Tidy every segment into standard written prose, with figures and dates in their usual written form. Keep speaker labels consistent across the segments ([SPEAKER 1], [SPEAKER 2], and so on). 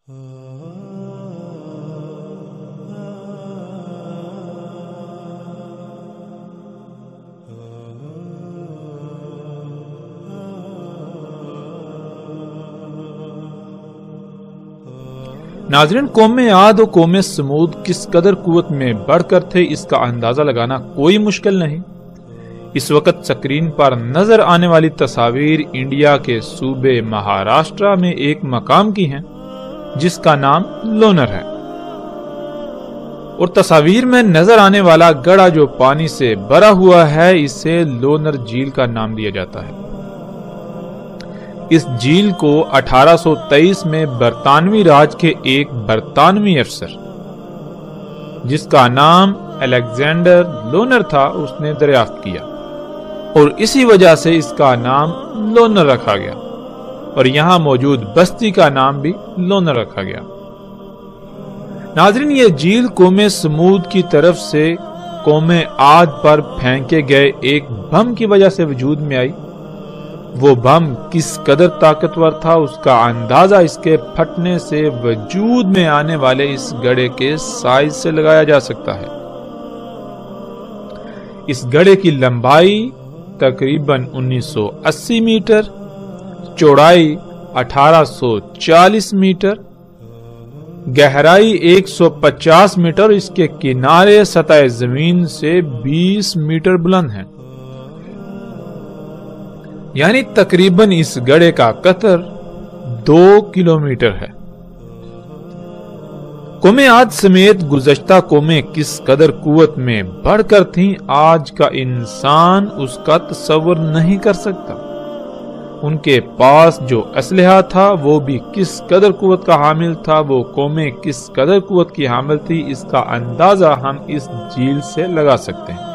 [SPEAKER 1] ناظرین، قوم عاد و قوم سمود کس قدر قوت میں بڑھ کر تھے اس کا اندازہ لگانا کوئی مشکل نہیں۔ اس وقت سکرین پر نظر آنے والی تصاویر انڈیا کے صوبے مہاراشٹرا میں ایک مقام کی ہیں جس کا نام لونر ہے، اور تصاویر میں نظر آنے والا گڑھا جو پانی سے بھرا ہوا ہے اسے لونر جھیل کا نام دیا جاتا ہے۔ اس جھیل کو 1823 میں برطانوی راج کے ایک برطانوی افسر جس کا نام الیگزینڈر لونر تھا اس نے دریافت کیا، اور اسی وجہ سے اس کا نام لونر رکھا گیا، اور یہاں موجود بستی کا نام بھی لونر رکھا گیا۔ ناظرین، یہ جھیل قوم سمود کی طرف سے قوم عاد پر پھینکے گئے ایک بم کی وجہ سے وجود میں آئی۔ وہ بم کس قدر طاقتور تھا اس کا اندازہ اس کے پھٹنے سے وجود میں آنے والے اس گڑھے کے سائز سے لگایا جا سکتا ہے۔ اس گڑھے کی لمبائی تقریباً 1980 میٹر، چوڑائی 1840 میٹر، گہرائی 150 میٹر، اس کے کنارے سطح زمین سے 20 میٹر بلند ہیں، یعنی تقریباً اس گڑھے کا قطر 2 کلومیٹر ہے۔ قوم عاد سمیت گزشتہ قومیں کس قدر قوت میں بڑھ کر تھیں آج کا انسان اس کا تصور نہیں کر سکتا۔ ان کے پاس جو اسلحہ تھا وہ بھی کس قدر قوت کا حامل تھا، وہ قومیں کس قدر قوت کی حامل تھی، اس کا اندازہ ہم اس جھیل سے لگا سکتے ہیں۔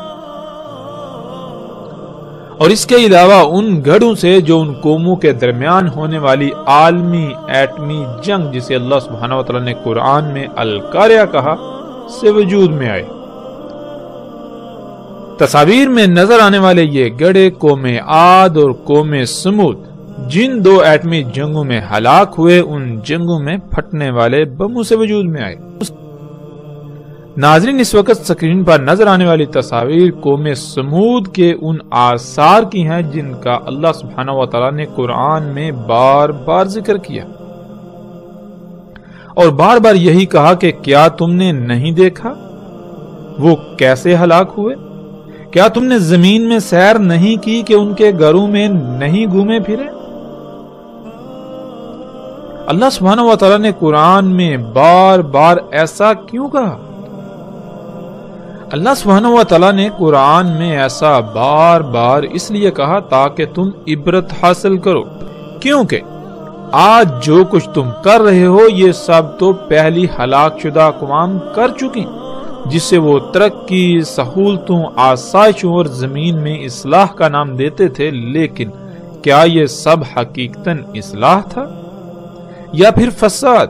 [SPEAKER 1] اور اس کے علاوہ ان گڑھوں سے جو ان قوموں کے درمیان ہونے والی عالمی ایٹمی جنگ جسے اللہ سبحانہ وتعالی نے قرآن میں القاریہ کہا سے وجود میں آئے۔ تصاویر میں نظر آنے والے یہ گڑھے قوم عاد اور قوم سمود جن 2 ایٹمی جنگوں میں ہلاک ہوئے ان جنگوں میں پھٹنے والے بموں سے وجود میں آئے۔ ناظرین، اس وقت سکرین پر نظر آنے والی تصاویر قوم سمود کے ان آثار کی ہیں جن کا اللہ سبحانہ وتعالی نے قرآن میں بار بار ذکر کیا، اور بار بار یہی کہا کہ کیا تم نے نہیں دیکھا وہ کیسے ہلاک ہوئے؟ کیا تم نے زمین میں سیر نہیں کی کہ ان کے گھروں میں نہیں گھومے پھرے؟ اللہ سبحانہ وتعالی نے قرآن میں بار بار ایسا کیوں کہا؟ اللہ سبحانہ وتعالی نے قرآن میں ایسا بار بار اس لیے کہا تاکہ تم عبرت حاصل کرو، کیونکہ آج جو کچھ تم کر رہے ہو یہ سب تو پہلی ہلاک شدہ اقوام کر چکی، جس سے وہ ترقی، سہولتوں، آسائشوں اور زمین میں اصلاح کا نام دیتے تھے، لیکن کیا یہ سب حقیقتاً اصلاح تھا یا پھر فساد؟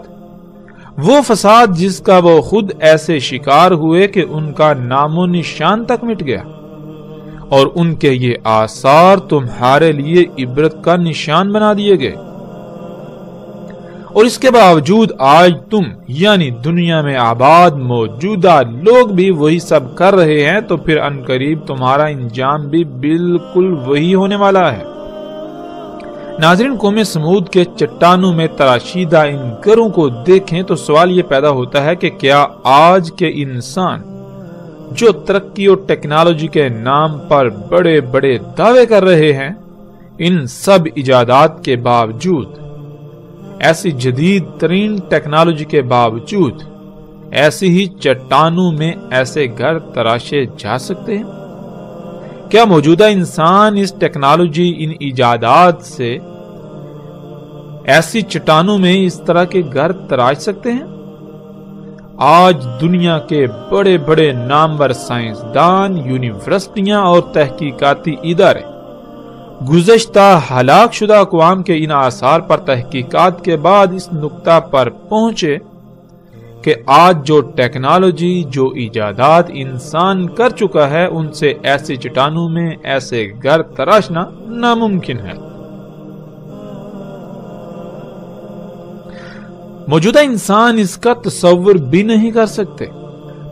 [SPEAKER 1] وہ فساد جس کا وہ خود ایسے شکار ہوئے کہ ان کا نام و نشان تک مٹ گیا، اور ان کے یہ آثار تمہارے لیے عبرت کا نشان بنا دیے گئے، اور اس کے باوجود آج تم یعنی دنیا میں آباد موجودہ لوگ بھی وہی سب کر رہے ہیں، تو پھر عنقریب تمہارا انجام بھی بالکل وہی ہونے والا ہے۔ ناظرین، قوم سمود کے چٹانوں میں تراشیدہ ان گھروں کو دیکھیں تو سوال یہ پیدا ہوتا ہے کہ کیا آج کے انسان جو ترقی اور ٹیکنالوجی کے نام پر بڑے بڑے دعوے کر رہے ہیں، ان سب ایجادات کے باوجود، ایسی جدید ترین ٹیکنالوجی کے باوجود، ایسی ہی چٹانوں میں ایسے گھر تراشے جا سکتے ہیں؟ کیا موجودہ انسان اس ٹیکنالوجی، ان ایجادات سے ایسی چٹانوں میں اس طرح کے گھر تراش سکتے ہیں؟ آج دنیا کے بڑے بڑے نامور سائنسدان، یونیورسٹیاں اور تحقیقاتی ادارے گزشتہ ہلاک شدہ اقوام کے ان آثار پر تحقیقات کے بعد اس نقطہ پر پہنچے کہ آج جو ٹیکنالوجی، جو ایجادات انسان کر چکا ہے، ان سے ایسی چٹانوں میں ایسے گھر تراشنا ناممکن ہے۔ موجودہ انسان اس کا تصور بھی نہیں کر سکتے۔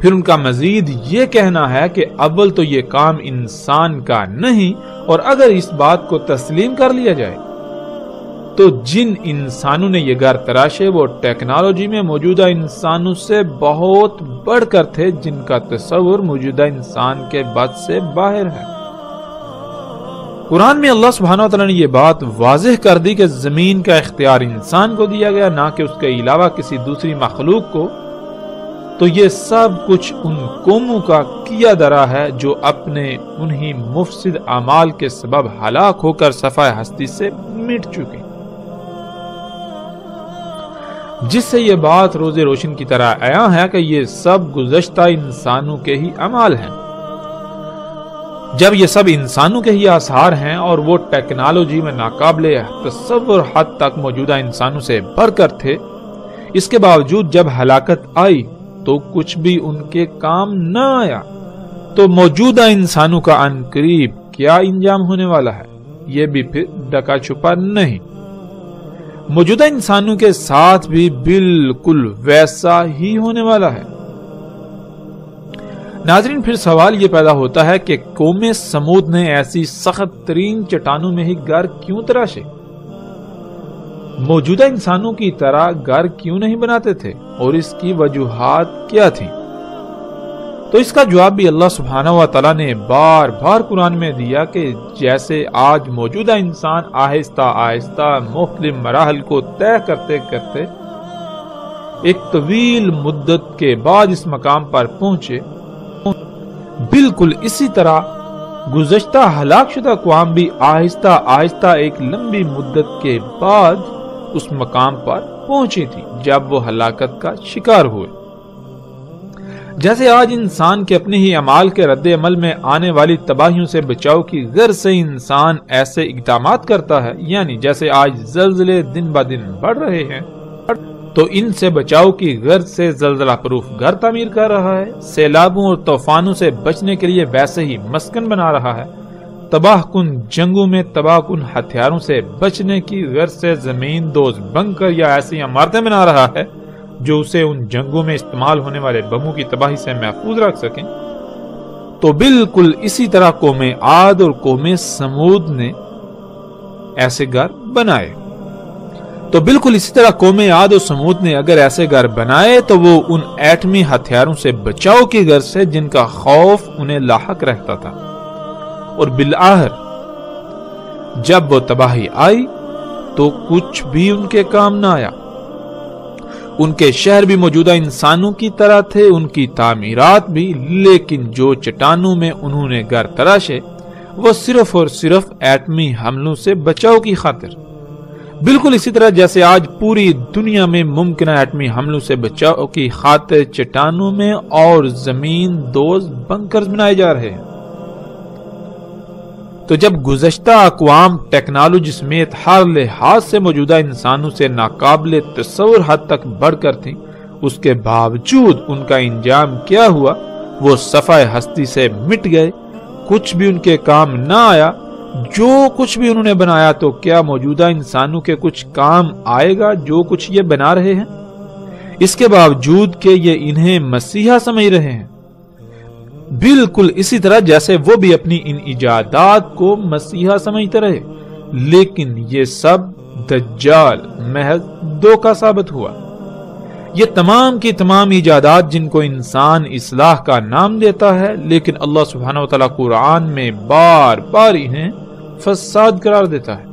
[SPEAKER 1] پھر ان کا مزید یہ کہنا ہے کہ اول تو یہ کام انسان کا نہیں، اور اگر اس بات کو تسلیم کر لیا جائے تو جن انسانوں نے یہ گھر تراشے وہ ٹیکنالوجی میں موجودہ انسانوں سے بہت بڑھ کر تھے، جن کا تصور موجودہ انسان کے بس سے باہر ہے۔ قرآن میں اللہ سبحانہ وتعالی نے یہ بات واضح کر دی کہ زمین کا اختیار انسان کو دیا گیا، نہ کہ اس کے علاوہ کسی دوسری مخلوق کو۔ تو یہ سب کچھ ان قوموں کا کیا درا ہے جو اپنے انہی مفسد اعمال کے سبب ہلاک ہو کر صفحہ ہستی سے مٹ چکے، جس سے یہ بات روز روشن کی طرح عیاں ہے کہ یہ سب گزشتہ انسانوں کے ہی اعمال ہیں۔ جب یہ سب انسانوں کے ہی آثار ہیں اور وہ ٹیکنالوجی میں ناقابل تصور حد تک موجودہ انسانوں سے بڑھ کر تھے، اس کے باوجود جب ہلاکت آئی تو کچھ بھی ان کے کام نہ آیا، تو موجودہ انسانوں کا ان قریب کیا انجام ہونے والا ہے یہ بھی پھر ڈکا چھپا نہیں۔ موجودہ انسانوں کے ساتھ بھی بالکل ویسا ہی ہونے والا ہے۔ ناظرین، پھر سوال یہ پیدا ہوتا ہے کہ قوم سمود نے ایسی سخت ترین چٹانوں میں ہی گھر کیوں تراشے؟ موجودہ انسانوں کی طرح گھر کیوں نہیں بناتے تھے، اور اس کی وجوہات کیا تھیں؟ تو اس کا جواب بھی اللہ سبحانہ و تعالیٰ نے بار بار قرآن میں دیا کہ جیسے آج موجودہ انسان آہستہ آہستہ مختلف مراحل کو طے کرتے کرتے ایک طویل مدت کے بعد اس مقام پر پہنچے، بالکل اسی طرح گزشتہ ہلاک شدہ اقوام بھی آہستہ آہستہ ایک لمبی مدت کے بعد اس مقام پر پہنچی تھی جب وہ ہلاکت کا شکار ہوئے۔ جیسے آج انسان کے اپنے ہی اعمال کے رد عمل میں آنے والی تباہیوں سے بچاؤ کی غرض سے انسان ایسے اقدامات کرتا ہے، یعنی جیسے آج زلزلے دن بہ دن بڑھ رہے ہیں تو ان سے بچاؤ کی غرض سے زلزلہ پروف گھر تعمیر کر رہا ہے، سیلابوں اور طوفانوں سے بچنے کے لیے ویسے ہی مسکن بنا رہا ہے، تباہ کن جنگوں میں تباہ کن ہتھیاروں سے بچنے کی غرض سے زمین دوز بنکر یا ایسی عمارتیں بنا رہا ہے جو اسے ان جنگوں میں استعمال ہونے والے بموں کی تباہی سے محفوظ رکھ سکیں۔ تو بالکل اسی طرح قوم عاد اور قوم سمود نے ایسے گھر بنائے۔ تو بالکل اسی طرح قوم عاد اور سمود نے اگر ایسے گھر بنائے تو وہ ان ایٹمی ہتھیاروں سے بچاؤ کی غرض سے جن کا خوف انہیں لاحق رہتا تھا، اور بالآخر جب وہ تباہی آئی تو کچھ بھی ان کے کام نہ آیا۔ ان کے شہر بھی موجودہ انسانوں کی طرح تھے، ان کی تعمیرات بھی، لیکن جو چٹانوں میں انہوں نے گھر تراشے وہ صرف اور صرف ایٹمی حملوں سے بچاؤ کی خاطر، بالکل اسی طرح جیسے آج پوری دنیا میں ممکنہ ایٹمی حملوں سے بچاؤ کی خاطر چٹانوں میں اور زمین دوز بنکرز بنائے جا رہے ہیں۔ تو جب گزشتہ اقوام ٹیکنالوجی سمیت ہر لحاظ سے موجودہ انسانوں سے ناقابل تصور حد تک بڑھ کر تھیں، اس کے باوجود ان کا انجام کیا ہوا؟ وہ صفحہ ہستی سے مٹ گئے، کچھ بھی ان کے کام نہ آیا۔ جو کچھ بھی انہوں نے بنایا تو کیا موجودہ انسانوں کے کچھ کام آئے گا جو کچھ یہ بنا رہے ہیں؟ اس کے باوجود کہ یہ انہیں مسیحا سمجھ رہے ہیں، بالکل اسی طرح جیسے وہ بھی اپنی ان ایجادات کو مسیحا سمجھتے رہے، لیکن یہ سب دجال محض دھوکہ ثابت ہوا۔ یہ تمام کی تمام ایجادات جن کو انسان اصلاح کا نام دیتا ہے، لیکن اللہ سبحانہ وتعالی قرآن میں بار بار انہیں فساد قرار دیتا ہے۔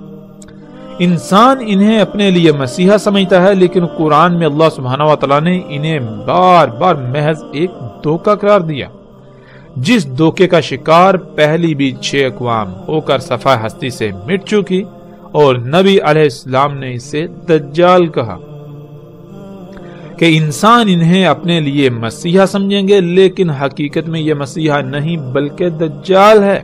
[SPEAKER 1] انسان انہیں اپنے لیے مسیحا سمجھتا ہے، لیکن قرآن میں اللہ سبحانہ وتعالی نے انہیں بار بار محض ایک دھوکہ قرار دیا، جس دھوکے کا شکار پہلی بھی 6 اقوام ہو کر صفحہ ہستی سے مٹ چکی، اور نبی علیہ السلام نے اسے دجال کہا کہ انسان انہیں اپنے لیے مسیحا سمجھیں گے، لیکن حقیقت میں یہ مسیحا نہیں بلکہ دجال ہے۔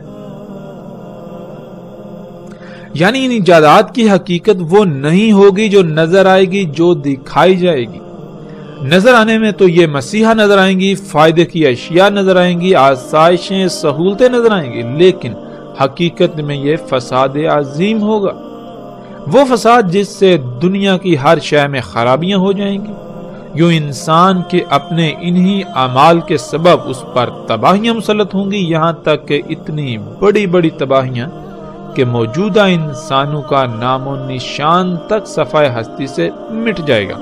[SPEAKER 1] یعنی ان ایجادات کی حقیقت وہ نہیں ہوگی جو نظر آئے گی، جو دکھائی جائے گی۔ نظر آنے میں تو یہ مسیحا نظر آئیں گی، فائدے کی اشیاء نظر آئیں گی، آسائشیں، سہولتیں نظر آئیں گی، لیکن حقیقت میں یہ فساد عظیم ہوگا۔ وہ فساد جس سے دنیا کی ہر شے میں خرابیاں ہو جائیں گی، یوں انسان کے اپنے انہی اعمال کے سبب اس پر تباہیاں مسلط ہوں گی، یہاں تک کہ اتنی بڑی بڑی تباہیاں کہ موجودہ انسانوں کا نام و نشان تک صفحہ ہستی سے مٹ جائے گا۔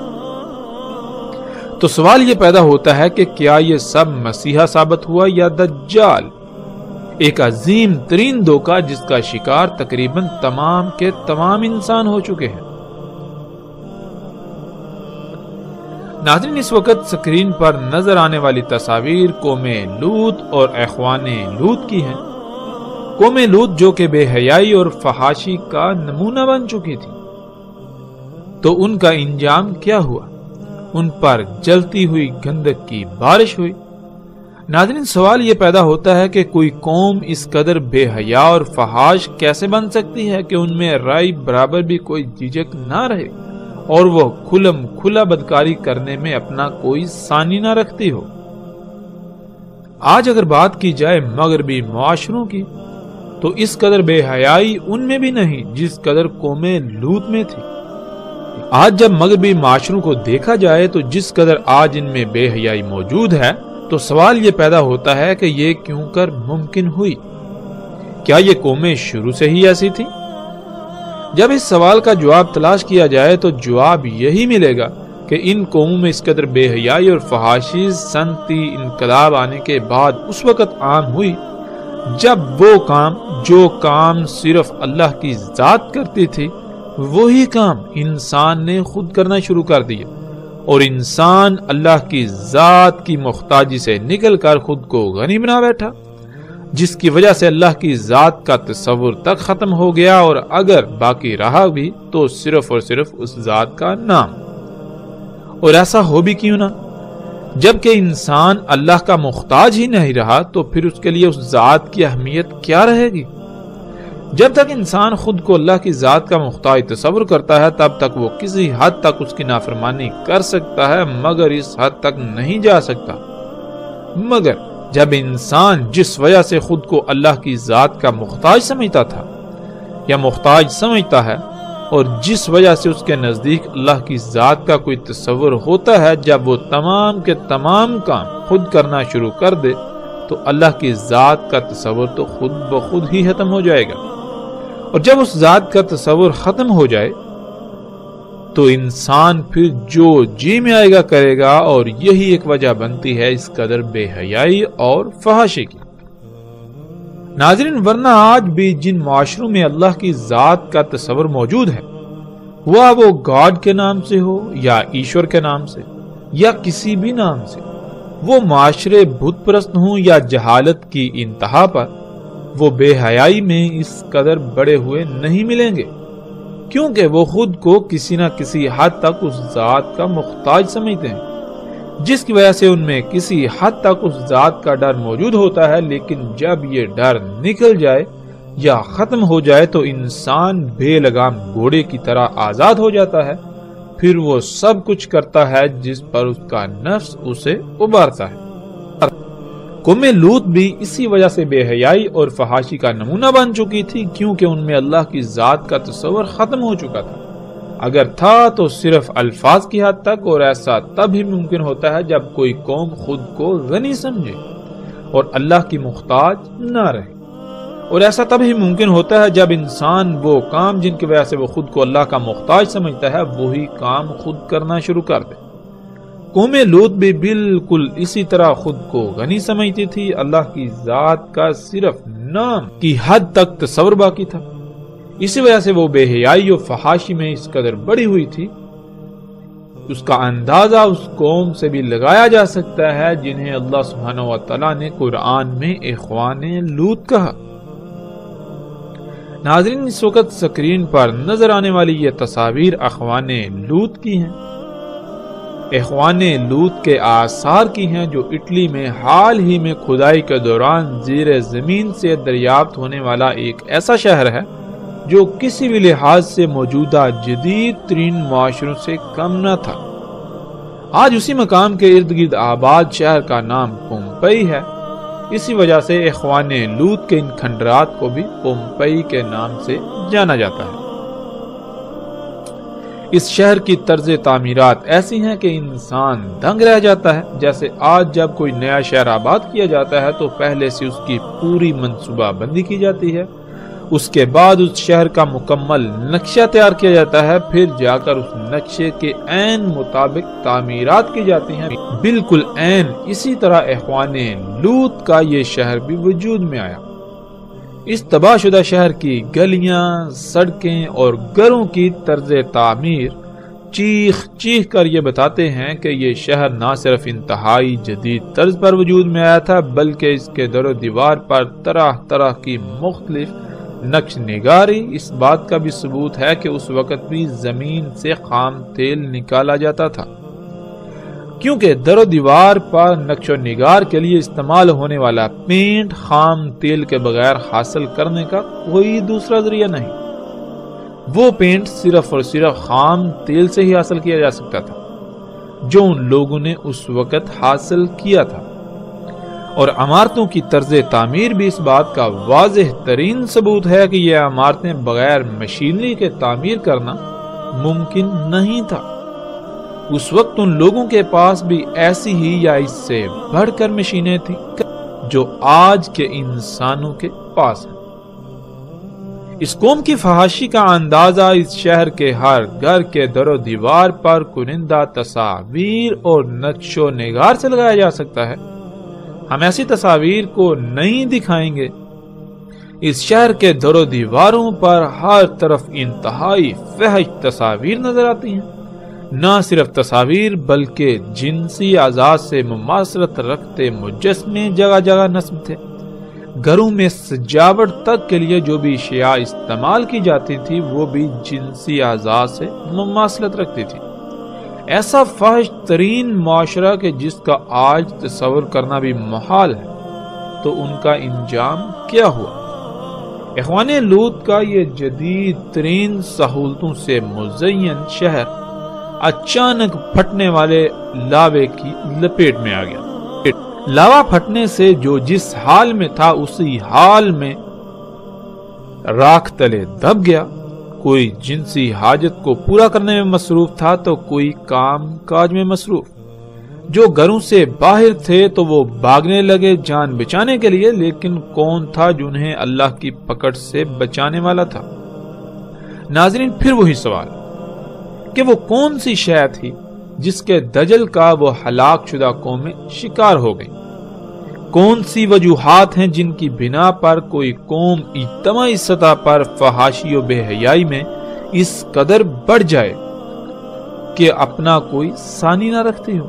[SPEAKER 1] تو سوال یہ پیدا ہوتا ہے کہ کیا یہ سب مسیحا ثابت ہوا یا دجال، ایک عظیم ترین دھوکہ جس کا شکار تقریباً تمام کے تمام انسان ہو چکے ہیں۔ ناظرین، اس وقت سکرین پر نظر آنے والی تصاویر قوم لوط اور اخوان لوط کی ہیں۔ قوم لوط جو کہ بے حیائی اور فحاشی کا نمونہ بن چکی تھی، تو ان کا انجام کیا ہوا؟ ان پر جلتی ہوئی گندک کی بارش ہوئی۔ ناظرین، سوال یہ پیدا ہوتا ہے کہ کوئی قوم اس قدر بے حیا اور فحاش کیسے بن سکتی ہے کہ ان میں رائے برابر بھی کوئی جھجک نہ رہے اور وہ کھلم کھلا بدکاری کرنے میں اپنا کوئی ثانی نہ رکھتی ہو۔ آج اگر بات کی جائے مغربی معاشروں کی، تو اس قدر بے حیائی ان میں بھی نہیں جس قدر قوم لوط میں تھی۔ آج جب مغربی معاشروں کو دیکھا جائے تو جس قدر آج ان میں بے حیائی موجود ہے، تو سوال یہ پیدا ہوتا ہے کہ یہ کیوں کر ممکن ہوئی؟ کیا یہ قومیں شروع سے ہی ایسی تھی؟ جب اس سوال کا جواب تلاش کیا جائے تو جواب یہی ملے گا کہ ان قوموں میں اس قدر بے حیائی اور فحاشی صنعتی انقلاب آنے کے بعد اس وقت عام ہوئی جب جو کام صرف اللہ کی ذات کرتی تھی، وہی کام انسان نے خود کرنا شروع کر دیا، اور انسان اللہ کی ذات کی محتاجی سے نکل کر خود کو غنی بنا بیٹھا، جس کی وجہ سے اللہ کی ذات کا تصور تک ختم ہو گیا، اور اگر باقی رہا بھی تو صرف اور صرف اس ذات کا نام۔ اور ایسا ہو بھی کیوں نہ؟ جبکہ انسان اللہ کا محتاج ہی نہیں رہا تو پھر اس کے لیے اس ذات کی اہمیت کیا رہے گی؟ جب تک انسان خود کو اللہ کی ذات کا محتاج تصور کرتا ہے تب تک وہ کسی حد تک اس کی نافرمانی کر سکتا ہے، مگر اس حد تک نہیں جا سکتا۔ مگر جب انسان جس وجہ سے خود کو اللہ کی ذات کا محتاج سمجھتا تھا یا محتاج سمجھتا ہے، اور جس وجہ سے اس کے نزدیک اللہ کی ذات کا کوئی تصور ہوتا ہے، جب وہ تمام کے تمام کام خود کرنا شروع کر دے تو اللہ کی ذات کا تصور تو خود بخود ہی ختم ہو جائے گا، اور جب اس ذات کا تصور ختم ہو جائے تو انسان پھر جو جی میں آئے گا کرے گا، اور یہی ایک وجہ بنتی ہے اس قدر بے حیائی اور فحاشی کی۔ ناظرین، ورنہ آج بھی جن معاشروں میں اللہ کی ذات کا تصور موجود ہے، وہ گاڈ کے نام سے ہو یا ایشور کے نام سے یا کسی بھی نام سے، وہ معاشرے بت پرست ہوں یا جہالت کی انتہا پر، وہ بے حیائی میں اس قدر بڑے ہوئے نہیں ملیں گے، کیونکہ وہ خود کو کسی نہ کسی حد تک اس ذات کا محتاج سمجھتے ہیں، جس کی وجہ سے ان میں کسی حد تک اس ذات کا ڈر موجود ہوتا ہے۔ لیکن جب یہ ڈر نکل جائے یا ختم ہو جائے تو انسان بے لگام گھوڑے کی طرح آزاد ہو جاتا ہے، پھر وہ سب کچھ کرتا ہے جس پر اس کا نفس اسے ابھارتا ہے۔ قوم لوط بھی اسی وجہ سے بے حیائی اور فحاشی کا نمونہ بن چکی تھی، کیونکہ ان میں اللہ کی ذات کا تصور ختم ہو چکا تھا۔ اگر تھا تو صرف الفاظ کی حد تک، اور ایسا تب ہی ممکن ہوتا ہے جب کوئی قوم خود کو غنی سمجھے اور اللہ کی محتاج نہ رہے، اور ایسا تب ہی ممکن ہوتا ہے جب انسان وہ کام جن کی وجہ سے وہ خود کو اللہ کا محتاج سمجھتا ہے وہی کام خود کرنا شروع کر دے۔ قوم لوط بھی بالکل اسی طرح خود کو غنی سمجھتی تھی، اللہ کی ذات کا صرف نام کی حد تک تصور باقی تھا، اسی وجہ سے وہ بے حیائی و فحاشی میں اس قدر بڑی ہوئی تھی۔ اس کا اندازہ اس قوم سے بھی لگایا جا سکتا ہے جنہیں اللہ سبحانہ و تعالیٰ نے قرآن میں اخوان لوط کہا۔ ناظرین، اس وقت سکرین پر نظر آنے والی یہ تصاویر اخوان لوط کی ہیں، اخوان لوط کے آثار کی ہیں، جو اٹلی میں حال ہی میں کھدائی کے دوران زیر زمین سے دریافت ہونے والا ایک ایسا شہر ہے جو کسی بھی لحاظ سے موجودہ جدید ترین معاشروں سے کم نہ تھا۔ آج اسی مقام کے ارد گرد آباد شہر کا نام پومپئی ہے، اسی وجہ سے اخوان لوط کے ان کھنڈرات کو بھی پومپئی کے نام سے جانا جاتا ہے۔ اس شہر کی طرز تعمیرات ایسی ہیں کہ انسان دنگ رہ جاتا ہے۔ جیسے آج جب کوئی نیا شہر آباد کیا جاتا ہے تو پہلے سے اس کی پوری منصوبہ بندی کی جاتی ہے، اس کے بعد اس شہر کا مکمل نقشہ تیار کیا جاتا ہے، پھر جا کر اس نقشے کے عین مطابق تعمیرات کی جاتی ہیں۔ بالکل عین اسی طرح اخوان لوط کا یہ شہر بھی وجود میں آیا۔ اس تباہ شدہ شہر کی گلیاں، سڑکیں اور گھروں کی طرز تعمیر چیخ چیخ کر یہ بتاتے ہیں کہ یہ شہر نہ صرف انتہائی جدید طرز پر وجود میں آیا تھا، بلکہ اس کے در و دیوار پر طرح طرح کی مختلف نقش نگاری اس بات کا بھی ثبوت ہے کہ اس وقت بھی زمین سے خام تیل نکالا جاتا تھا، کیونکہ در و دیوار پر نقش و نگار کے لیے استعمال ہونے والا پینٹ خام تیل کے بغیر حاصل کرنے کا کوئی دوسرا ذریعہ نہیں۔ وہ پینٹ صرف اور صرف خام تیل سے ہی حاصل کیا جا سکتا تھا جو ان لوگوں نے اس وقت حاصل کیا تھا، اور عمارتوں کی طرز تعمیر بھی اس بات کا واضح ترین ثبوت ہے کہ یہ عمارتیں بغیر مشینری کے تعمیر کرنا ممکن نہیں تھا۔ اس وقت ان لوگوں کے پاس بھی ایسی ہی یا اس سے بڑھ کر مشینیں تھیں جو آج کے انسانوں کے پاس ہیں۔ اس قوم کی فحاشی کا اندازہ اس شہر کے ہر گھر کے در و دیوار پر کنندہ تصاویر اور نقش و نگار سے لگایا جا سکتا ہے۔ ہم ایسی تصاویر کو نہیں دکھائیں گے۔ اس شہر کے در و دیواروں پر ہر طرف انتہائی فحش تصاویر نظر آتی ہیں۔ نہ صرف تصاویر بلکہ جنسی اعضاء سے مماثلت رکھتے مجسمے جگہ جگہ نصب تھے۔ گھروں میں سجاوٹ تک کے لیے جو بھی اشیاء استعمال کی جاتی تھی وہ بھی جنسی اعضاء سے مماثلت رکھتی تھی۔ ایسا فحش ترین معاشرہ کہ جس کا آج تصور کرنا بھی محال ہے، تو ان کا انجام کیا ہوا؟ اخوان لوط کا یہ جدید ترین سہولتوں سے مزین شہر اچانک پھٹنے والے لاوے کی لپیٹ میں آ گیا۔ لاوا پھٹنے سے جو جس حال میں تھا اسی حال میں راکھ تلے دب گیا۔ کوئی جنسی حاجت کو پورا کرنے میں مصروف تھا تو کوئی کام کاج میں مصروف۔ جو گھروں سے باہر تھے تو وہ بھاگنے لگے جان بچانے کے لیے، لیکن کون تھا جنہیں اللہ کی پکڑ سے بچانے والا تھا؟ ناظرین، پھر وہی سوال کہ وہ کون سی شے تھی جس کے دجل کا وہ ہلاک شدہ قومیں شکار ہو گئی؟ کون سی وجوہات ہیں جن کی بنا پر کوئی قوم اجتماعی سطح پر فحاشی و بے حیائی میں اس قدر بڑھ جائے کہ اپنا کوئی ثانی نہ رکھتی ہو؟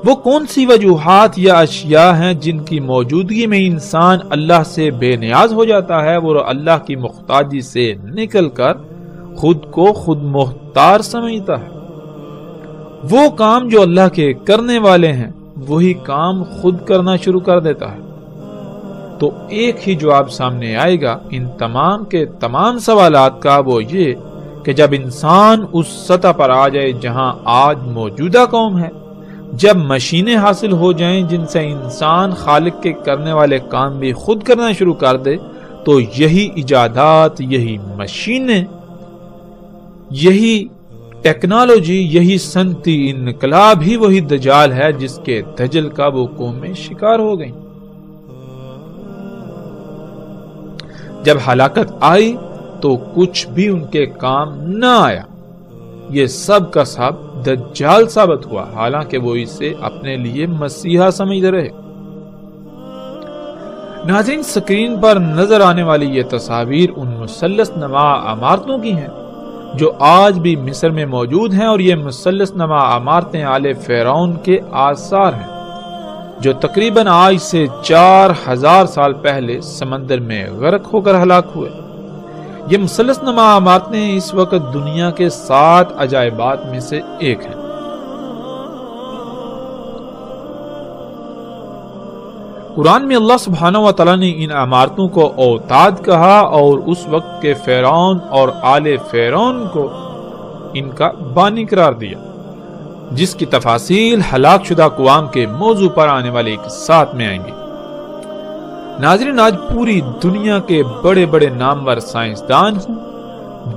[SPEAKER 1] وہ کون سی وجوہات یا اشیاء ہیں جن کی موجودگی میں انسان اللہ سے بے نیاز ہو جاتا ہے، وہ اللہ کی محتاجی سے نکل کر خود کو خود مختار سمجھتا ہے؟ وہ کام جو اللہ کے کرنے والے ہیں وہی کام خود کرنا شروع کر دیتا ہے۔ تو ایک ہی جواب سامنے آئے گا ان تمام کے تمام سوالات کا، وہ یہ کہ جب انسان اس سطح پر آ جائے جہاں آج موجودہ قوم ہے، جب مشینیں حاصل ہو جائیں جن سے انسان خالق کے کرنے والے کام بھی خود کرنا شروع کر دے، تو یہی ایجادات، یہی مشینیں، یہی ٹیکنالوجی، یہی صنعتی انقلاب ہی وہی دجال ہے جس کے دجل کا وہ قومیں شکار ہو گئیں۔ جب ہلاکت آئی تو کچھ بھی ان کے کام نہ آیا۔ یہ سب کا سب دجال ثابت ہوا، حالانکہ وہ اسے اپنے لیے مسیحا سمجھتے رہے۔ ناظرین، سکرین پر نظر آنے والی یہ تصاویر ان مثلث نما عمارتوں کی ہیں جو آج بھی مصر میں موجود ہیں، اور یہ مثلث نما عمارتیں آل فرعون کے آثار ہیں جو تقریباً آج سے 4000 سال پہلے سمندر میں غرق ہو کر ہلاک ہوئے۔ یہ مثلث نما عمارتیں اس وقت دنیا کے 7 عجائبات میں سے ایک ہیں۔ قرآن میں اللہ سبحانہ و تعالیٰ نے ان عمارتوں کو اوتاد کہا، اور اس وقت کے فرعون اور آل فرعون کو ان کا بانی قرار دیا، جس کی تفاصیل ہلاک شدہ اقوام کے موضوع پر آنے والے ایک ساتھ میں آئیں گے۔ ناظرین، آج پوری دنیا کے بڑے بڑے نامور سائنسدان ہوں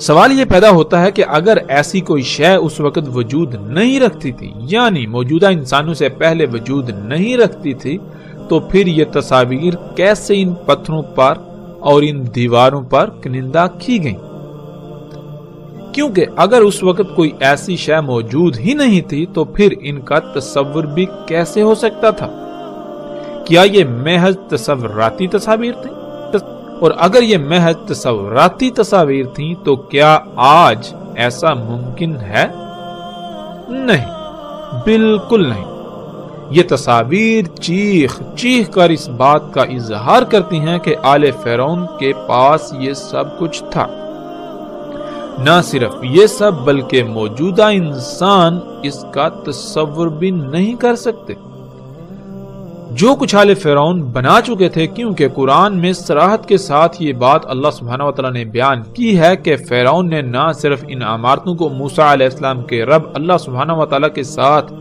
[SPEAKER 1] سوال یہ پیدا ہوتا ہے کہ اگر ایسی کوئی شے اس وقت وجود نہیں رکھتی تھی، یعنی موجودہ انسانوں سے پہلے وجود نہیں رکھتی تھی، تو پھر یہ تصاویر کیسے ان پتھروں پر اور ان دیواروں پر کنندہ کی گئیں؟ کیونکہ اگر اس وقت کوئی ایسی شے موجود ہی نہیں تھی تو پھر ان کا تصور بھی کیسے ہو سکتا تھا؟ کیا یہ محض تصوراتی تصاویر تھیں؟ اور اگر یہ محض تصوراتی تصاویر تھیں تو کیا آج ایسا ممکن ہے؟ نہیں، بالکل نہیں۔ یہ تصاویر چیخ چیخ کر اس بات کا اظہار کرتی ہیں کہ آل فرعون کے پاس یہ سب کچھ تھا۔ نہ صرف یہ سب بلکہ موجودہ انسان اس کا تصور بھی نہیں کر سکتے۔ جو کچھ آل فرعون بنا چکے تھے، کیونکہ قرآن میں صراحت کے ساتھ یہ بات اللہ سبحانہ وتعالی نے بیان کی ہے کہ فرعون نے نہ صرف ان عمارتوں کو موسیٰ علیہ السلام کے رب اللہ سبحانہ وتعالی کے ساتھ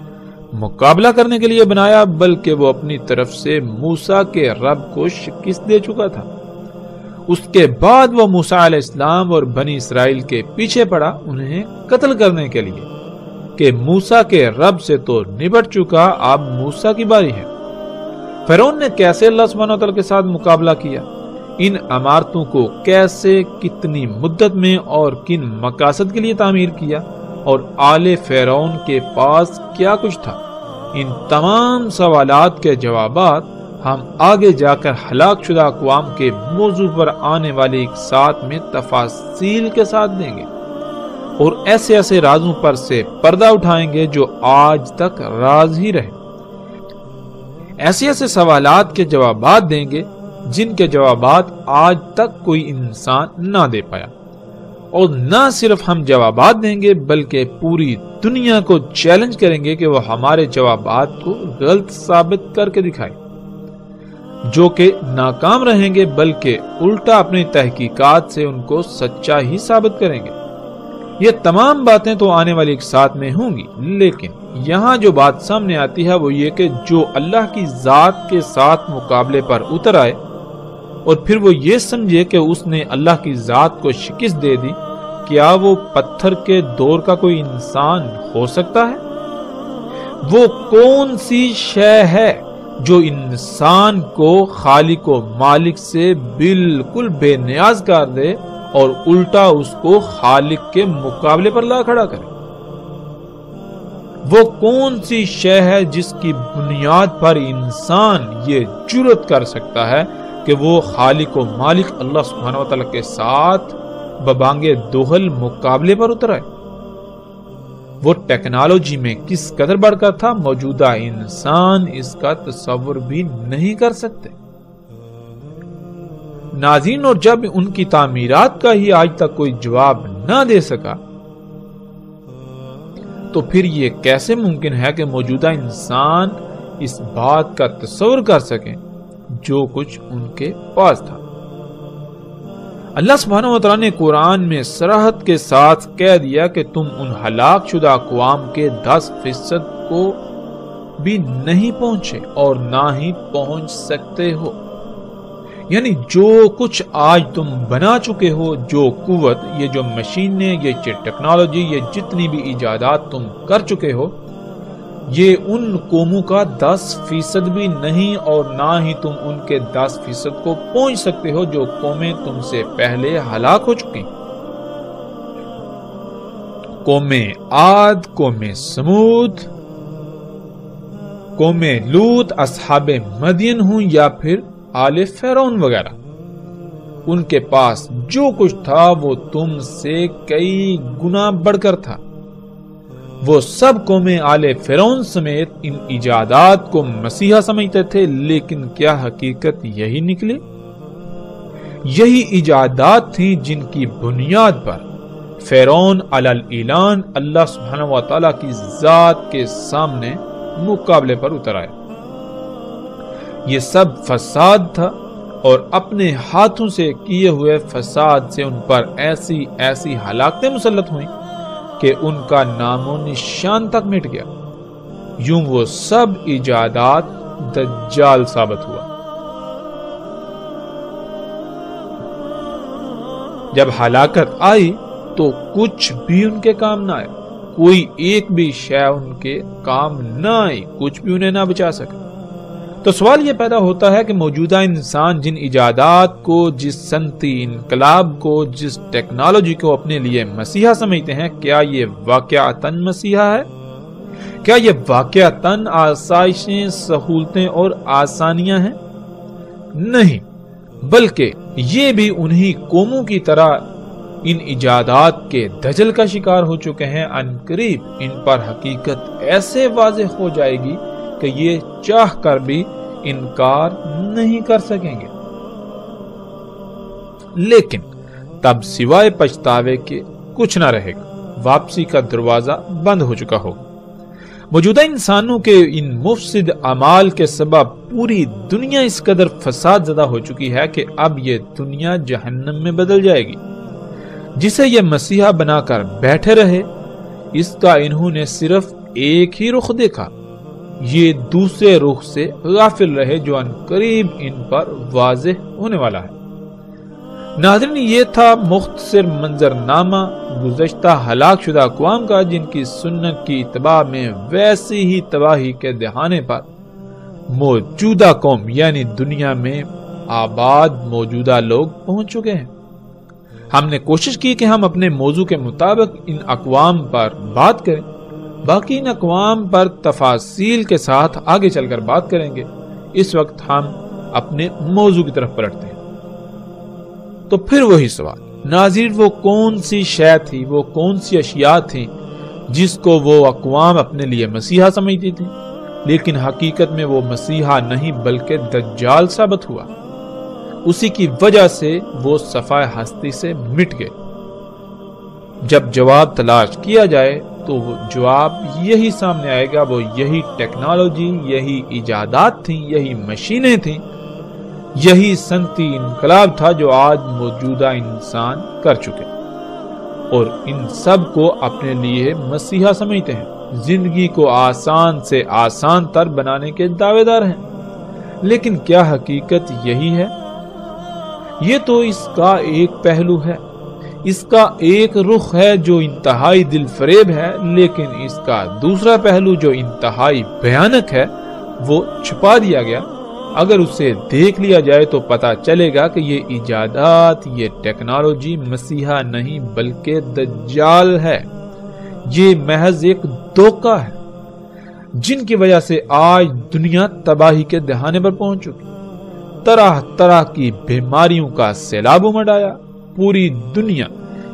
[SPEAKER 1] مقابلہ کرنے کے لیے بنایا، بلکہ وہ اپنی طرف سے موسیٰ کے رب کو شکست دے چکا تھا۔ اس کے بعد وہ موسیٰ علیہ السلام اور بنی اسرائیل کے پیچھے پڑا انہیں قتل کرنے کے لیے کہ موسیٰ کے رب سے تو نبٹ چکا، اب موسیٰ کی باری ہے۔ فرعون نے کیسے اللہ سبحانہ وتعالی کے ساتھ مقابلہ کیا؟ ان عمارتوں کو کیسے، کتنی مدت میں اور کن مقاصد کے لیے تعمیر کیا، اور آل فرعون کے پاس کیا کچھ تھا؟ ان تمام سوالات کے جوابات ہم آگے جا کر ہلاک شدہ اقوام کے موضوع پر آنے والے ایک ساتھ میں تفاصیل کے ساتھ دیں گے، اور ایسے ایسے رازوں پر سے پردہ اٹھائیں گے جو آج تک راز ہی رہے۔ ایسے ایسے سوالات کے جوابات دیں گے جن کے جوابات آج تک کوئی انسان نہ دے پایا، اور نہ صرف ہم جوابات دیں گے بلکہ پوری دنیا کو چیلنج کریں گے کہ وہ ہمارے جوابات کو غلط ثابت کر کے دکھائے، جو کہ ناکام رہیں گے بلکہ الٹا اپنی تحقیقات سے ان کو سچا ہی ثابت کریں گے۔ یہ تمام باتیں تو آنے والی ایک ساتھ میں ہوں گی، لیکن یہاں جو بات سامنے آتی ہے وہ یہ کہ جو اللہ کی ذات کے ساتھ مقابلے پر اتر آئے اور پھر وہ یہ سمجھے کہ اس نے اللہ کی ذات کو شکست دے دی، کیا وہ پتھر کے دور کا کوئی انسان ہو سکتا ہے؟ وہ کون سی شے ہے جو انسان کو خالق و مالک سے بالکل بے نیاز کر دے اور الٹا اس کو خالق کے مقابلے پر لا کھڑا کرے؟ وہ کون سی شے ہے جس کی بنیاد پر انسان یہ جرأت کر سکتا ہے کہ وہ خالق و مالک اللہ سبحانہ وتعالی کے ساتھ ببانگے دوہل مقابلے پر اتر آئے؟ وہ ٹیکنالوجی میں کس قدر بڑھ کر تھا، موجودہ انسان اس کا تصور بھی نہیں کر سکتے۔ ناظرین، اور جب ان کی تعمیرات کا ہی آج تک کوئی جواب نہ دے سکا تو پھر یہ کیسے ممکن ہے کہ موجودہ انسان اس بات کا تصور کر سکیں جو کچھ ان کے پاس تھا؟ اللہ سبحانہ وتعالی نے قرآن میں صراحت کے ساتھ کہہ دیا کہ تم ان ہلاک شدہ اقوام کے 10% کو بھی نہیں پہنچے اور نہ ہی پہنچ سکتے ہو۔ یعنی جو کچھ آج تم بنا چکے ہو، جو قوت، یہ جو مشینیں، یہ ٹیکنالوجی، یہ جتنی بھی ایجادات تم کر چکے ہو، یہ ان قوموں کا 10% بھی نہیں، اور نہ ہی تم ان کے 10% کو پہنچ سکتے ہو جو قومیں تم سے پہلے ہلاک ہو چکی۔ قوم عاد، قوم سمود، قوم لوط، اصحاب مدین ہوں یا پھر آل فرعون وغیرہ، ان کے پاس جو کچھ تھا وہ تم سے کئی گنا بڑھ کر تھا۔ وہ سب قومیں آل فرعون سمیت ان ایجادات کو مسیحا سمجھتے تھے، لیکن کیا حقیقت یہی نکلی؟ یہی ایجادات تھیں جن کی بنیاد پر فرعون علی الاعلان اللہ سبحانہ وتعالی کی ذات کے سامنے مقابلے پر اتر آیا۔ یہ سب فساد تھا، اور اپنے ہاتھوں سے کیے ہوئے فساد سے ان پر ایسی ایسی ہلاکتیں مسلط ہوئیں کہ ان کا نام و نشان تک مٹ گیا۔ یوں وہ سب ایجادات دجال ثابت ہوا۔ جب ہلاکت آئی تو کچھ بھی ان کے کام نہ آئے، کوئی ایک بھی شے ان کے کام نہ آئی، کچھ بھی انہیں نہ بچا سکے۔ تو سوال یہ پیدا ہوتا ہے کہ موجودہ انسان جن ایجادات کو، جس صنعتی انقلاب کو، جس ٹیکنالوجی کو اپنے لیے مسیحا سمجھتے ہیں، کیا یہ واقعتاً مسیحا ہے؟ کیا یہ واقعتاً آسائشیں، سہولتیں اور آسانیاں ہیں؟ نہیں، بلکہ یہ بھی انہی قوموں کی طرح ان ایجادات کے دجل کا شکار ہو چکے ہیں۔ عنقریب ان پر حقیقت ایسے واضح ہو جائے گی کہ یہ چاہ کر بھی انکار نہیں کر سکیں گے، لیکن تب سوائے پچھتاوے کے کچھ نہ رہے گا، واپسی کا دروازہ بند ہو چکا ہوگا۔ موجودہ انسانوں کے ان مفسد اعمال کے سبب پوری دنیا اس قدر فساد زدہ ہو چکی ہے کہ اب یہ دنیا جہنم میں بدل جائے گی۔ جسے یہ مسیحا بنا کر بیٹھے رہے، اس کا انہوں نے صرف ایک ہی رخ دیکھا، یہ دوسرے رخ سے غافل رہے جو عنقریب ان پر واضح ہونے والا ہے۔ ناظرین، یہ تھا مختصر منظرنامہ گزشتہ ہلاک شدہ اقوام کا، جن کی سنت کی اتباع میں ویسی ہی تباہی کے دہانے پر موجودہ قوم یعنی دنیا میں آباد موجودہ لوگ پہنچ چکے ہیں۔ ہم نے کوشش کی کہ ہم اپنے موضوع کے مطابق ان اقوام پر بات کریں، باقی ان اقوام پر تفاصیل کے ساتھ آگے چل کر بات کریں گے۔ اس وقت ہم اپنے موضوع کی طرف پلٹتے ہیں۔ تو پھر وہی سوال، ناظرین، وہ کون سی شے تھی، وہ کون سی اشیاء تھیں جس کو وہ اقوام اپنے لیے مسیحا سمجھتی تھی، لیکن حقیقت میں وہ مسیحا نہیں بلکہ دجال ثابت ہوا۔ اسی کی وجہ سے وہ صفحہ ہستی سے مٹ گئے۔ جب جواب تلاش کیا جائے تو وہ جواب یہی سامنے آئے گا، وہ یہی ٹیکنالوجی، یہی ایجادات تھیں، یہی مشینیں تھیں، یہی صنعتی انقلاب تھا جو آج موجودہ انسان کر چکے اور ان سب کو اپنے لیے مسیحا سمجھتے ہیں، زندگی کو آسان سے آسان تر بنانے کے دعوے دار ہیں۔ لیکن کیا حقیقت یہی ہے؟ یہ تو اس کا ایک پہلو ہے، اس کا ایک رخ ہے جو انتہائی دل فریب ہے، لیکن اس کا دوسرا پہلو جو انتہائی بھیانک ہے وہ چھپا دیا گیا۔ اگر اسے دیکھ لیا جائے تو پتا چلے گا کہ یہ ایجادات، یہ ٹیکنالوجی مسیحا نہیں بلکہ دجال ہے، یہ محض ایک دھوکہ ہے جن کی وجہ سے آج دنیا تباہی کے دہانے پر پہنچ چکی، طرح طرح کی بیماریوں کا سیلاب امڑ آیا، پوری دنیا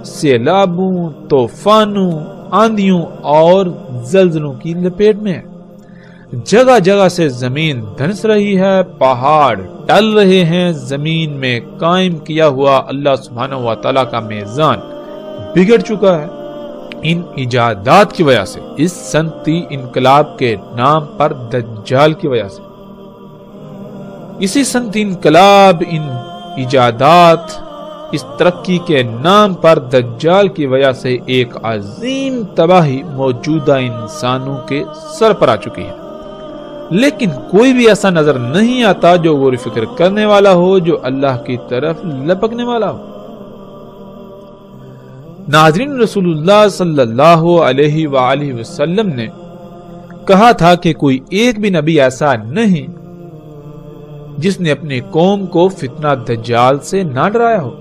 [SPEAKER 1] سیلابوں، طوفانوں، آندھیوں اور زلزلوں کی لپیٹ میں ہے۔ جگہ جگہ سے زمین دھنس رہی ہے، پہاڑ ٹل رہے ہیں، زمین میں قائم کیا ہوا اللہ سبحانہ و تعالیٰ کا میزان بگڑ چکا ہے۔ ان ایجادات کی وجہ سے، اس صنعتی انقلاب کے نام پر دجال کی وجہ سے، اسی صنعتی انقلاب، ان ایجادات، اس ترقی کے نام پر دجال کی وجہ سے ایک عظیم تباہی موجودہ انسانوں کے سر پر آ چکی ہے۔ لیکن کوئی بھی ایسا نظر نہیں آتا جو غور و فکر کرنے والا ہو، جو اللہ کی طرف لپکنے والا ہو۔ ناظرین، رسول اللہ صلی اللہ علیہ وآلہ وسلم نے کہا تھا کہ کوئی ایک بھی نبی ایسا نہیں جس نے اپنی قوم کو فتنہ دجال سے نہ ڈرایا ہو۔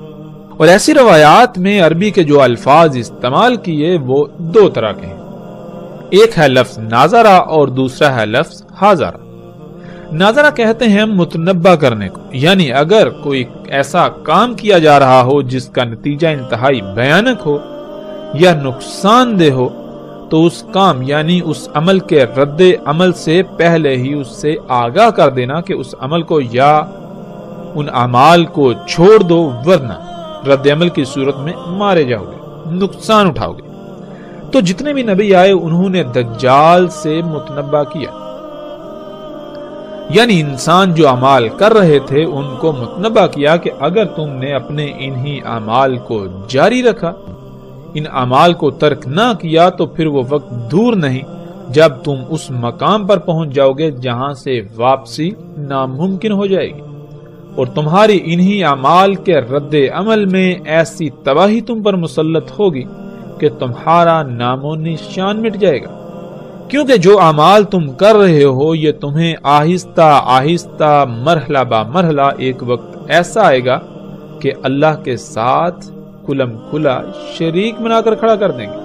[SPEAKER 1] اور ایسی روایات میں عربی کے جو الفاظ استعمال کیے وہ دو طرح کے ہیں، ایک ہے لفظ ناظرہ اور دوسرا ہے لفظ حاضرہ۔ ناظرہ کہتے ہیں متنبہ کرنے کو، یعنی اگر کوئی ایسا کام کیا جا رہا ہو جس کا نتیجہ انتہائی بھیانک ہو یا نقصان دہ ہو تو اس کام یعنی اس عمل کے رد عمل سے پہلے ہی اس سے آگاہ کر دینا کہ اس عمل کو یا ان اعمال کو چھوڑ دو، ورنہ رد عمل کی صورت میں مارے جاؤ گے، نقصان اٹھاؤ گے۔ تو جتنے بھی نبی آئے انہوں نے دجال سے متنبہ کیا، یعنی انسان جو اعمال کر رہے تھے ان کو متنبہ کیا کہ اگر تم نے اپنے انہی اعمال کو جاری رکھا، ان اعمال کو ترک نہ کیا، تو پھر وہ وقت دور نہیں جب تم اس مقام پر پہنچ جاؤ گے جہاں سے واپسی ناممکن ہو جائے گی اور تمہاری انہی اعمال کے رد عمل میں ایسی تباہی تم پر مسلط ہوگی کہ تمہارا نام و نشان مٹ جائے گا، کیونکہ جو اعمال تم کر رہے ہو یہ تمہیں آہستہ آہستہ مرحلہ با مرحلہ ایک وقت ایسا آئے گا کہ اللہ کے ساتھ کھلم کھلا شریک بنا کر کھڑا کر دیں گے۔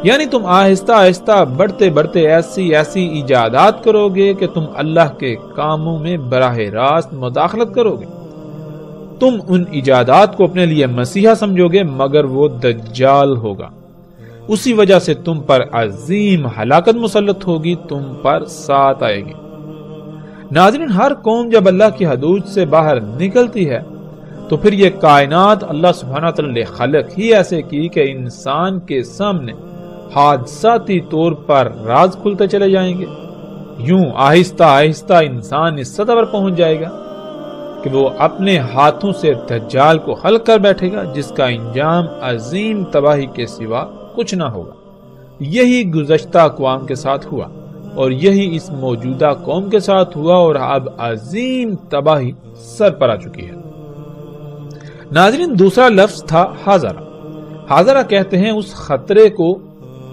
[SPEAKER 1] یعنی تم آہستہ آہستہ بڑھتے بڑھتے ایسی ایجادات کرو گے کہ تم اللہ کے کاموں میں براہ راست مداخلت کرو گے۔ تم ان ایجادات کو اپنے لیے مسیحا سمجھو گے، مگر وہ دجال ہوگا۔ اسی وجہ سے تم پر عظیم ہلاکت مسلط ہوگی، تم پر ساتھ آئے گی۔ ناظرین، ہر قوم جب اللہ کی حدود سے باہر نکلتی ہے تو پھر یہ کائنات اللہ سبحانہ وتعالی نے خلق ہی ایسے کی کہ انسان کے سامنے حادثاتی طور پر راز کھلتے چلے جائیں گے۔ یوں آہستہ آہستہ انسان اس سطح پر پہنچ جائے گا کہ وہ اپنے ہاتھوں سے دجال کو خلق کر بیٹھے گا، جس کا انجام عظیم تباہی کے سوا کچھ نہ ہوگا۔ یہی گزشتہ اقوام کے ساتھ ہوا اور یہی اس موجودہ قوم کے ساتھ ہوا، اور اب عظیم تباہی سر پر آ چکی ہے۔ ناظرین، دوسرا لفظ تھا حاضرہ۔ حاضرہ کہتے ہیں اس خطرے کو،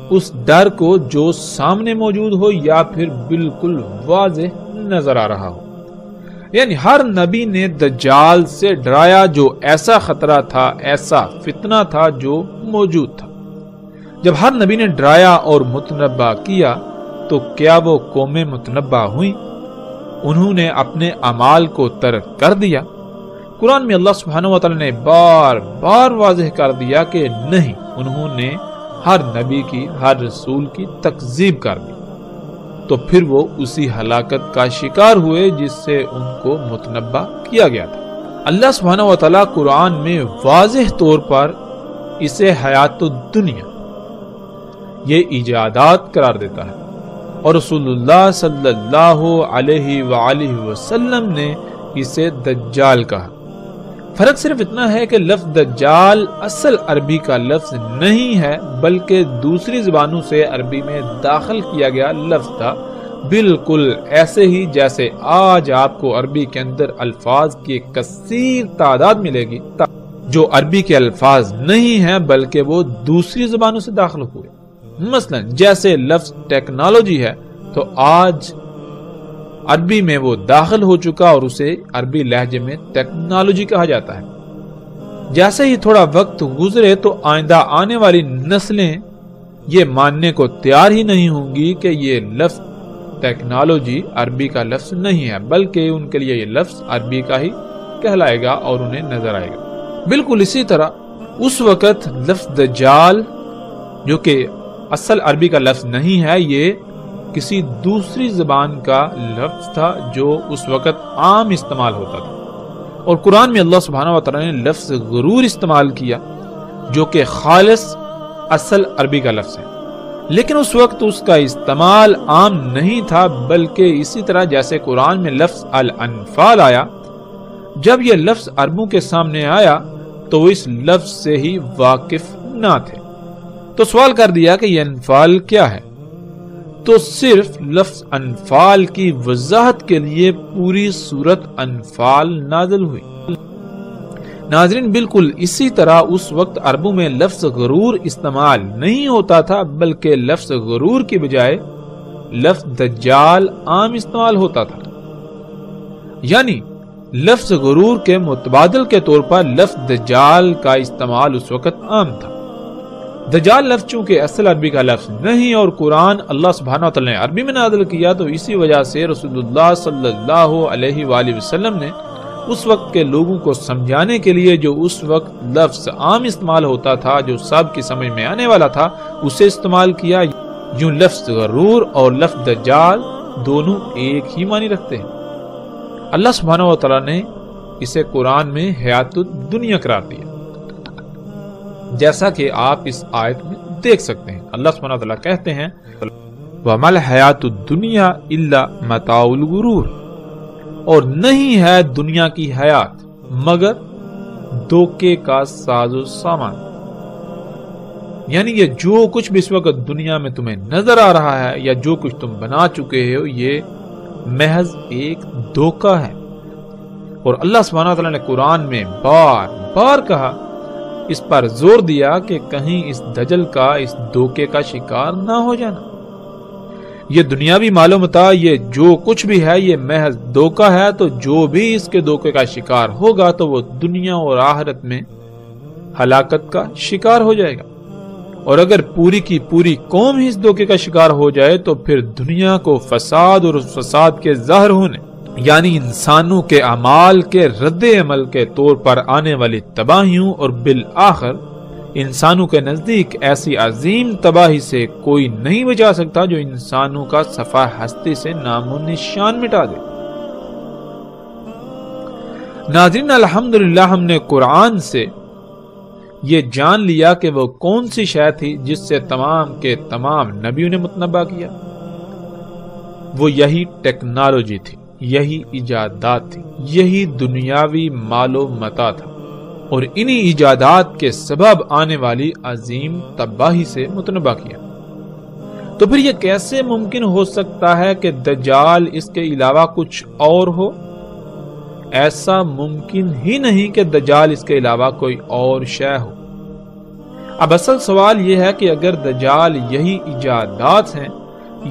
[SPEAKER 1] اس ڈر کو جو سامنے موجود ہو یا پھر بالکل واضح نظر آ رہا ہو۔ یعنی ہر نبی نے دجال سے ڈرایا، جو ایسا خطرہ تھا، ایسا فتنہ تھا جو موجود تھا۔ جب ہر نبی نے ڈرایا اور متنبہ کیا تو کیا وہ قومیں متنبہ ہوئیں؟ انہوں نے اپنے اعمال کو ترک کر دیا۔ قرآن میں اللہ سبحانہ وتعالی نے بار بار واضح کر دیا کہ نہیں، انہوں نے ہر نبی کی، ہر رسول کی تکذیب کر دی، تو پھر وہ اسی ہلاکت کا شکار ہوئے جس سے ان کو متنبہ کیا گیا تھا۔ اللہ سبحانہ وتعالی قرآن میں واضح طور پر اسے حیات الدنیا، یہ ایجادات قرار دیتا ہے، اور رسول اللہ صلی اللہ علیہ وآلہ وسلم نے اسے دجال کہا۔ فرق صرف اتنا ہے کہ لفظ دجال اصل عربی کا لفظ نہیں ہے، بلکہ دوسری زبانوں سے عربی میں داخل کیا گیا لفظ تھا، بالکل ایسے ہی جیسے آج آپ کو عربی کے اندر الفاظ کی ایک کثیر تعداد ملے گی جو عربی کے الفاظ نہیں ہیں بلکہ وہ دوسری زبانوں سے داخل ہوئے۔ مثلا جیسے لفظ ٹیکنالوجی ہے تو آج عربی میں وہ داخل ہو چکا اور اسے عربی لہجے میں ٹیکنالوجی کہا جاتا ہے۔ جیسے ہی تھوڑا وقت گزرے تو آئندہ آنے والی نسلیں یہ ماننے کو تیار ہی نہیں ہوں گی کہ یہ لفظ ٹیکنالوجی عربی کا لفظ نہیں ہے، بلکہ ان کے لیے یہ لفظ عربی کا ہی کہلائے گا اور انہیں نظر آئے گا۔ بالکل اسی طرح اس وقت لفظ دجال، جو کہ اصل عربی کا لفظ نہیں ہے، یہ کسی دوسری زبان کا لفظ تھا جو اس وقت عام استعمال ہوتا تھا، اور قرآن میں اللہ سبحانہ وتعالی نے لفظ غرور استعمال کیا جو کہ خالص اصل عربی کا لفظ ہے، لیکن اس وقت اس کا استعمال عام نہیں تھا، بلکہ اسی طرح جیسے قرآن میں لفظ الانفال آیا، جب یہ لفظ عربوں کے سامنے آیا تو وہ اس لفظ سے ہی واقف نہ تھے، تو سوال کر دیا کہ یہ انفال کیا ہے، تو صرف لفظ انفال کی وضاحت کے لیے پوری سورت انفال نازل ہوئی۔ ناظرین، بالکل اسی طرح اس وقت عربوں میں لفظ غرور استعمال نہیں ہوتا تھا، بلکہ لفظ غرور کی بجائے لفظ دجال عام استعمال ہوتا تھا۔ یعنی لفظ غرور کے متبادل کے طور پر لفظ دجال کا استعمال اس وقت عام تھا۔ دجال لفظ چونکہ اصل عربی کا لفظ نہیں اور قرآن اللہ سبحانہ وتعالی نے عربی میں نازل کیا، تو اسی وجہ سے رسول اللہ صلی اللہ علیہ وآلہ وسلم نے اس وقت کے لوگوں کو سمجھانے کے لیے جو اس وقت لفظ عام استعمال ہوتا تھا، جو سب کی سمجھ میں آنے والا تھا، اسے استعمال کیا۔ یوں لفظ غرور اور لفظ دجال دونوں ایک ہی معنی رکھتے ہیں۔ اللہ سبحانہ وتعالی نے اسے قرآن میں حیات الدنیا قرار دیا، جیسا کہ آپ اس آیت میں دیکھ سکتے ہیں۔ اللہ سبحانہ وتعالی کہتے ہیں وَمَا الْحَيَاةُ الدُّنْيَا إِلَّا مَتَاعُ الْغُرُورِ، اور نہیں ہے دنیا کی حیات مگر دھوکے کا ساز و سامان۔ یعنی یہ جو کچھ بھی اس وقت دنیا میں تمہیں نظر آ رہا ہے یا جو کچھ تم بنا چکے ہو، یہ محض ایک دھوکہ ہے۔ اور اللہ سبحانہ وتعالی نے قرآن میں بار بار کہا، اس پر زور دیا کہ کہیں اس دجل کا، اس دھوکے کا شکار نہ ہو جانا۔ یہ دنیاوی مال و متاع، یہ جو کچھ بھی ہے، یہ محض دھوکہ ہے، تو جو بھی اس کے دھوکے کا شکار ہوگا تو وہ دنیا اور آخرت میں ہلاکت کا شکار ہو جائے گا، اور اگر پوری کی پوری قوم ہی اس دھوکے کا شکار ہو جائے تو پھر دنیا کو فساد اور اس فساد کے ظاہر ہونے، یعنی انسانوں کے اعمال کے رد عمل کے طور پر آنے والی تباہیوں، اور بالآخر انسانوں کے نزدیک ایسی عظیم تباہی سے کوئی نہیں بچا سکتا جو انسانوں کا صفحہ ہستی سے نام و نشان مٹا دے۔ ناظرین، الحمدللہ ہم نے قرآن سے یہ جان لیا کہ وہ کون سی شے تھی جس سے تمام کے تمام نبیوں نے متنبع کیا۔ وہ یہی ٹیکنالوجی تھی، یہی ایجادات تھی، یہی دنیاوی مال و متاع تھا، اور انہی ایجادات کے سبب آنے والی عظیم تباہی سے متنبع کیا۔ تو پھر یہ کیسے ممکن ہو سکتا ہے کہ دجال اس کے علاوہ کچھ اور ہو؟ ایسا ممکن ہی نہیں کہ دجال اس کے علاوہ کوئی اور شے ہو۔ اب اصل سوال یہ ہے کہ اگر دجال یہی ایجادات ہیں،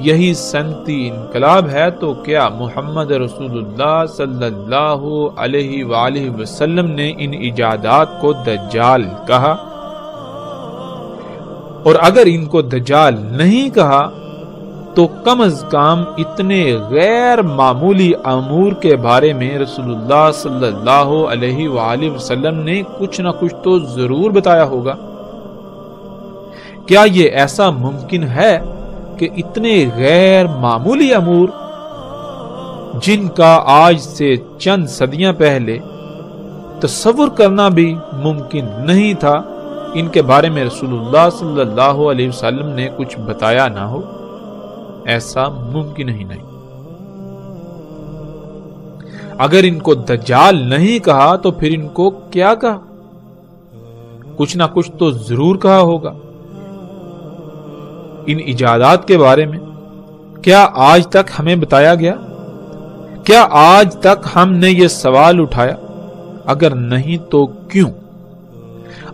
[SPEAKER 1] یہی صنعتی انقلاب ہے، تو کیا محمد رسول اللہ صلی اللہ علیہ وآلہ وسلم نے ان ایجادات کو دجال کہا؟ اور اگر ان کو دجال نہیں کہا تو کم از کم اتنے غیر معمولی امور کے بارے میں رسول اللہ صلی اللہ علیہ وآلہ وسلم نے کچھ نہ کچھ تو ضرور بتایا ہوگا۔ کیا یہ ایسا ممکن ہے کہ اتنے غیر معمولی امور جن کا آج سے چند صدیاں پہلے تصور کرنا بھی ممکن نہیں تھا، ان کے بارے میں رسول اللہ صلی اللہ علیہ وسلم نے کچھ بتایا نہ ہو؟ ایسا ممکن ہی نہیں۔ اگر ان کو دجال نہیں کہا تو پھر ان کو کیا کہا؟ کچھ نہ کچھ تو ضرور کہا ہوگا۔ ان ایجادات کے بارے میں کیا آج تک ہمیں بتایا گیا؟ کیا آج تک ہم نے یہ سوال اٹھایا؟ اگر نہیں تو کیوں؟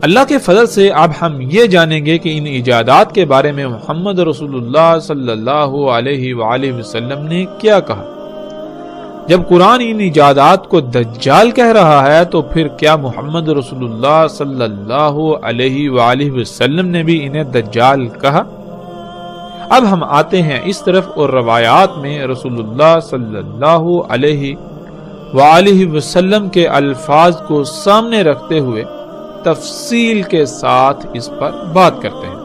[SPEAKER 1] اللہ کے فضل سے اب ہم یہ جانیں گے کہ ان ایجادات کے بارے میں محمد رسول اللہ صلی اللہ علیہ وآلہ وسلم نے کیا کہا۔ جب قرآن ان ایجادات کو دجال کہہ رہا ہے تو پھر کیا محمد رسول اللہ صلی اللہ علیہ وآلہ وسلم نے بھی انہیں دجال کہا؟ اب ہم آتے ہیں اس طرف اور روایات میں رسول اللہ صلی اللہ علیہ وآلہ وسلم کے الفاظ کو سامنے رکھتے ہوئے تفصیل کے ساتھ اس پر بات کرتے ہیں۔